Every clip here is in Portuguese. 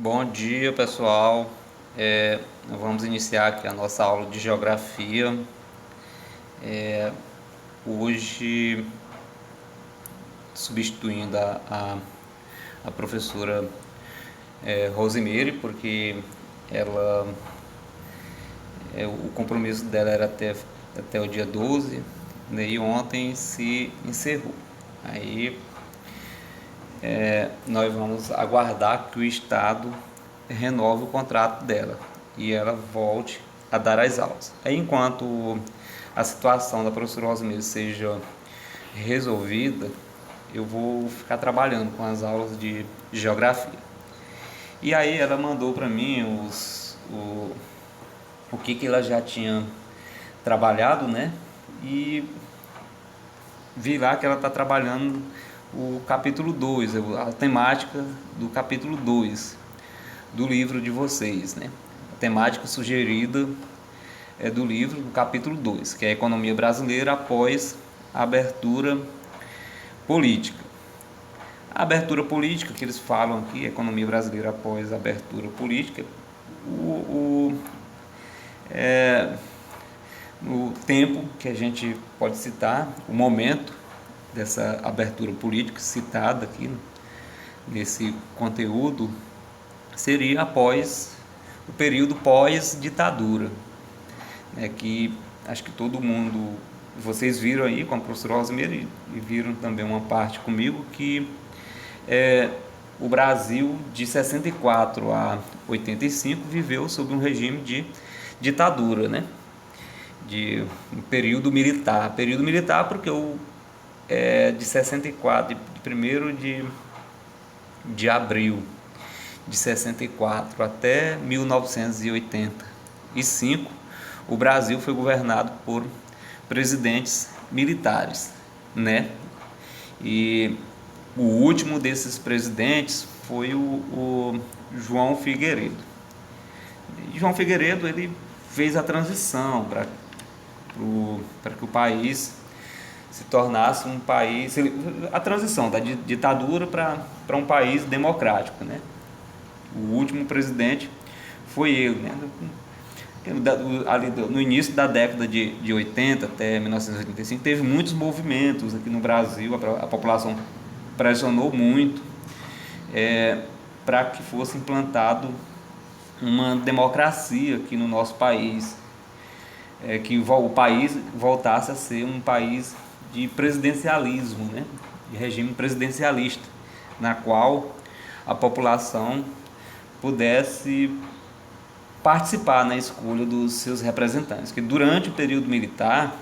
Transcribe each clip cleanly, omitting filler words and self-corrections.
Bom dia, pessoal. Nós vamos iniciar aqui a nossa aula de geografia. Hoje, substituindo a professora Rosemary, porque ela, o compromisso dela era até o dia 12, né, e ontem se encerrou. Aí nós vamos aguardar que o Estado renove o contrato dela e ela volte a dar as aulas. Aí, enquanto a situação da professora Rosemary seja resolvida, eu vou ficar trabalhando com as aulas de geografia. E aí ela mandou para mim o que ela já tinha trabalhado, né? E vi lá que ela está trabalhando o capítulo 2, a temática do capítulo 2 do livro de vocês, né? A temática sugerida é do livro, no capítulo 2, que é a economia brasileira após a abertura política. A abertura política que eles falam aqui, a economia brasileira após a abertura política, no tempo que a gente pode citar, o momento dessa abertura política citada aqui nesse conteúdo seria após o período pós-ditadura, que acho que todo mundo, vocês viram aí com a professora Rosemary e viram também uma parte comigo, que o Brasil de 64 a 85 viveu sob um regime de ditadura, né? De um período militar porque de 64, de 1º de abril de 64 até 1985, o Brasil foi governado por presidentes militares, né? E o último desses presidentes foi o João Figueiredo. João Figueiredo, ele fez a transição para que o país se tornasse um país, a transição da ditadura para um país democrático, né? O último presidente foi ele, né? Ali no início da década de 80 até 1985 teve muitos movimentos aqui no Brasil, a população pressionou muito para que fosse implantado uma democracia aqui no nosso país, que o país voltasse a ser um país de presidencialismo, né? De regime presidencialista, na qual a população pudesse participar na escolha dos seus representantes. Que durante o período militar,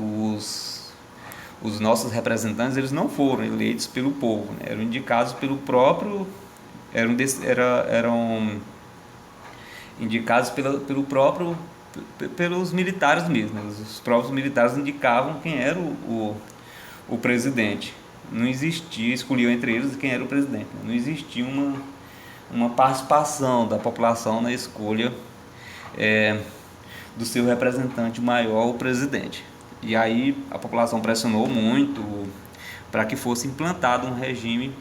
os nossos representantes, eles não foram eleitos pelo povo, né? Eram indicados pelo próprio, eram indicados pelos militares mesmo, né? Os próprios militares indicavam quem era o presidente. Não existia, escolhiam entre eles quem era o presidente, né? Não existia uma participação da população na escolha do seu representante maior, o presidente. E aí a população pressionou muito para que fosse implantado um regime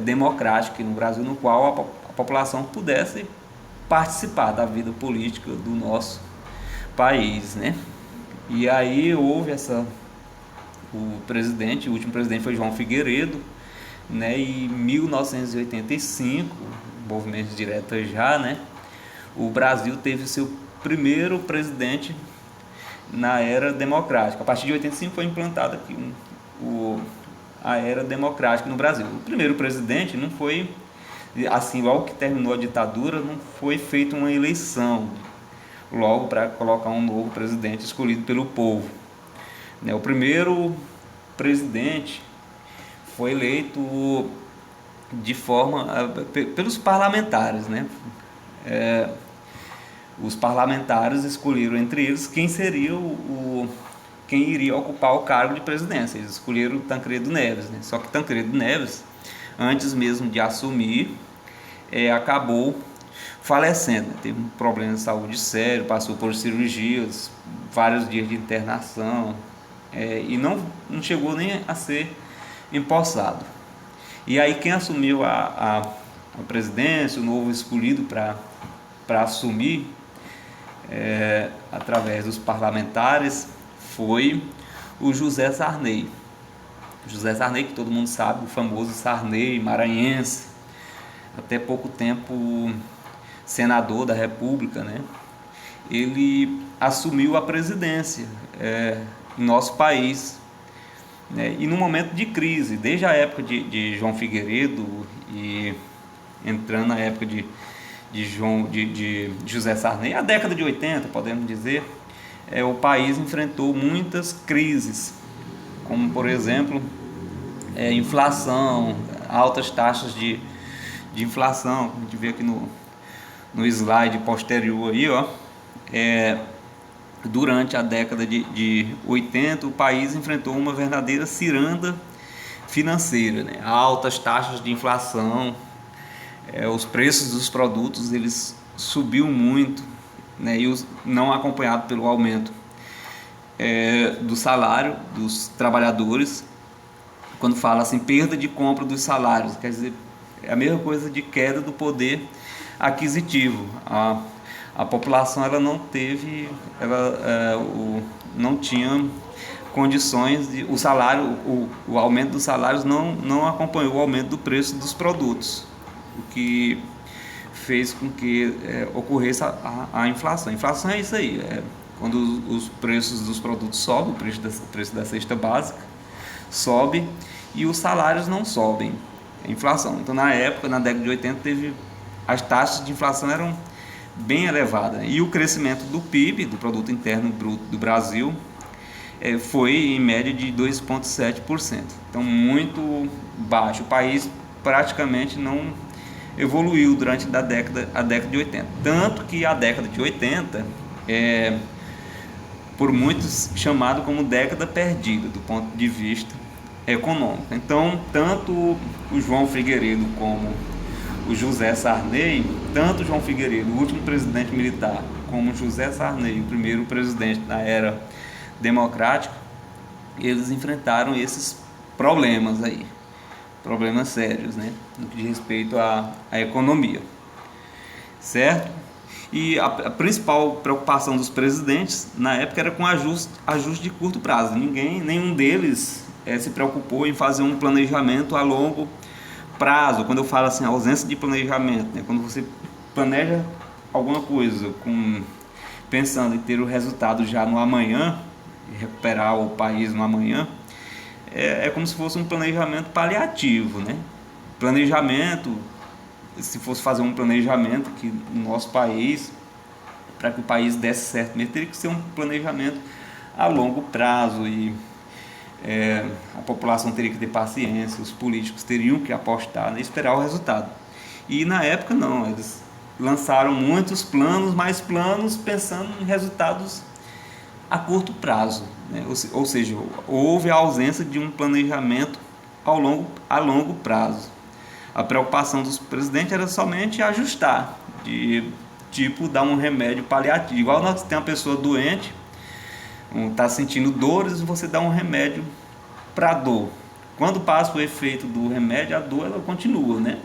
democrático no Brasil, no qual a população pudesse participar da vida política do nosso país, né? E aí houve o último presidente foi João Figueiredo, né? E em 1985, movimentos diretos já, né? O Brasil teve seu primeiro presidente na era democrática. A partir de 85 foi implantada aqui a era democrática no Brasil. O primeiro presidente não foi assim, logo que terminou a ditadura, não foi feita uma eleição logo para colocar um novo presidente escolhido pelo povo. O primeiro presidente foi eleito de forma pelos parlamentares, né? Os parlamentares escolheram entre eles quem seria quem iria ocupar o cargo de presidência. Eles escolheram Tancredo Neves, né? Só que Tancredo Neves, antes mesmo de assumir, acabou falecendo, né? Teve um problema de saúde sério, passou por cirurgias, vários dias de internação, e não chegou nem a ser empossado. E aí quem assumiu a presidência, o novo escolhido para assumir através dos parlamentares foi o José Sarney. José Sarney, que todo mundo sabe, o famoso Sarney maranhense, até pouco tempo senador da República, né? Ele assumiu a presidência em nosso país, né? E no momento de crise, desde a época de João Figueiredo e entrando na época de José Sarney, a década de 80, podemos dizer, o país enfrentou muitas crises, como por exemplo inflação, altas taxas de inflação, a gente vê aqui no slide posterior aí, ó, durante a década de 80 o país enfrentou uma verdadeira ciranda financeira, né? Altas taxas de inflação, os preços dos produtos eles subiu muito, né? E não acompanhado pelo aumento do salário dos trabalhadores. Quando fala assim, perda de compra dos salários, quer dizer, é a mesma coisa de queda do poder aquisitivo. A população ela não teve, não tinha condições de, o salário, o aumento dos salários não acompanhou o aumento do preço dos produtos, o que fez com que ocorresse a inflação. A inflação é isso aí, quando os preços dos produtos sobem, o preço da cesta básica sobe e os salários não sobem, a inflação. Então na época, na década de 80, as taxas de inflação eram bem elevadas, e o crescimento do PIB, do Produto Interno Bruto do Brasil, foi em média de 2,7%, então muito baixo. O país praticamente não evoluiu durante a década de 80, tanto que a década de 80 por muitos chamado como década perdida do ponto de vista econômico. Então tanto o João Figueiredo como o José Sarney, tanto João Figueiredo, o último presidente militar, como José Sarney, o primeiro presidente na era democrática, eles enfrentaram esses problemas aí, problemas sérios, né, no que diz respeito à economia, certo? E a principal preocupação dos presidentes na época era com ajuste de curto prazo. Nenhum deles se preocupou em fazer um planejamento a longo prazo. Quando eu falo assim, ausência de planejamento, né? Quando você planeja alguma coisa pensando em ter o resultado já no amanhã, recuperar o país no amanhã, é como se fosse um planejamento paliativo, né? Planejamento, se fosse fazer um planejamento que no nosso país, para que o país desse certo mesmo, teria que ser um planejamento a longo prazo, e a população teria que ter paciência, os políticos teriam que apostar, né, e esperar o resultado. E na época não, eles lançaram muitos planos, mais planos pensando em resultados a curto prazo, né? Ou seja, houve a ausência de um planejamento a longo prazo. A preocupação dos presidentes era somente ajustar, tipo dar um remédio paliativo. Igual nós temos uma pessoa doente, está sentindo dores, você dá um remédio para a dor. Quando passa o efeito do remédio, a dor ela continua, né?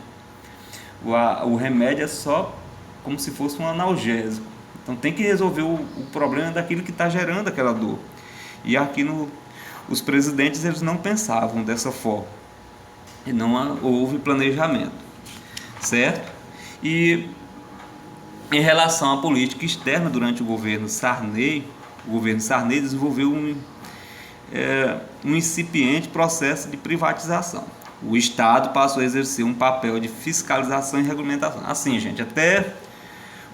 O remédio é só como se fosse um analgésico. Então tem que resolver o problema daquilo que está gerando aquela dor. E aqui os presidentes eles não pensavam dessa forma, e não houve planejamento, certo? E em relação à política externa, durante o governo Sarney desenvolveu um incipiente processo de privatização. O Estado passou a exercer um papel de fiscalização e regulamentação. Assim, gente, até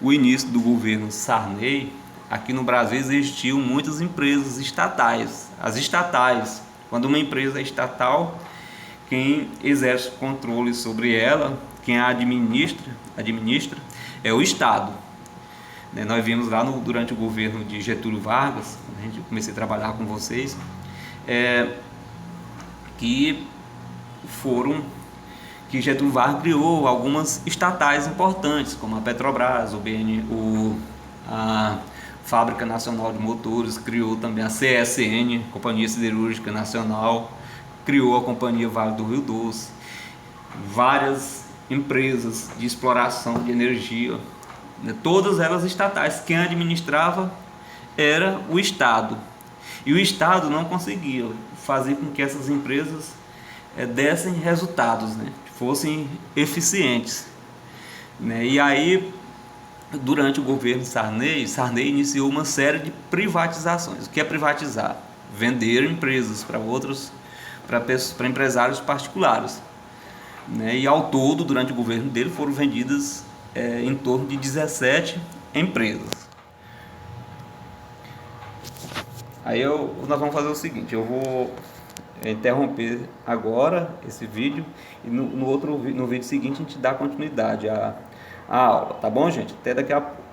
o início do governo Sarney, aqui no Brasil existiam muitas empresas estatais. As estatais, quando uma empresa é estatal, quem exerce controle sobre ela, quem a administra é o Estado. Nós vimos lá durante o governo de Getúlio Vargas, quando eu comecei a trabalhar com vocês, que Getúlio Vargas criou algumas estatais importantes, como a Petrobras, a Fábrica Nacional de Motores, criou também a CSN, Companhia Siderúrgica Nacional, criou a Companhia Vale do Rio Doce, várias empresas de exploração de energia, né, todas elas estatais. Quem administrava era o Estado. E o Estado não conseguia fazer com que essas empresas dessem resultados, né, fossem eficientes, né? E aí, durante o governo Sarney iniciou uma série de privatizações. O que é privatizar? Vender empresas para outros, para empresários particulares, né? E ao todo, durante o governo dele, foram vendidas em torno de 17 empresas. Aí nós vamos fazer o seguinte: eu vou interromper agora esse vídeo e no vídeo seguinte a gente dá continuidade à aula, tá bom, gente? Até daqui a pouco.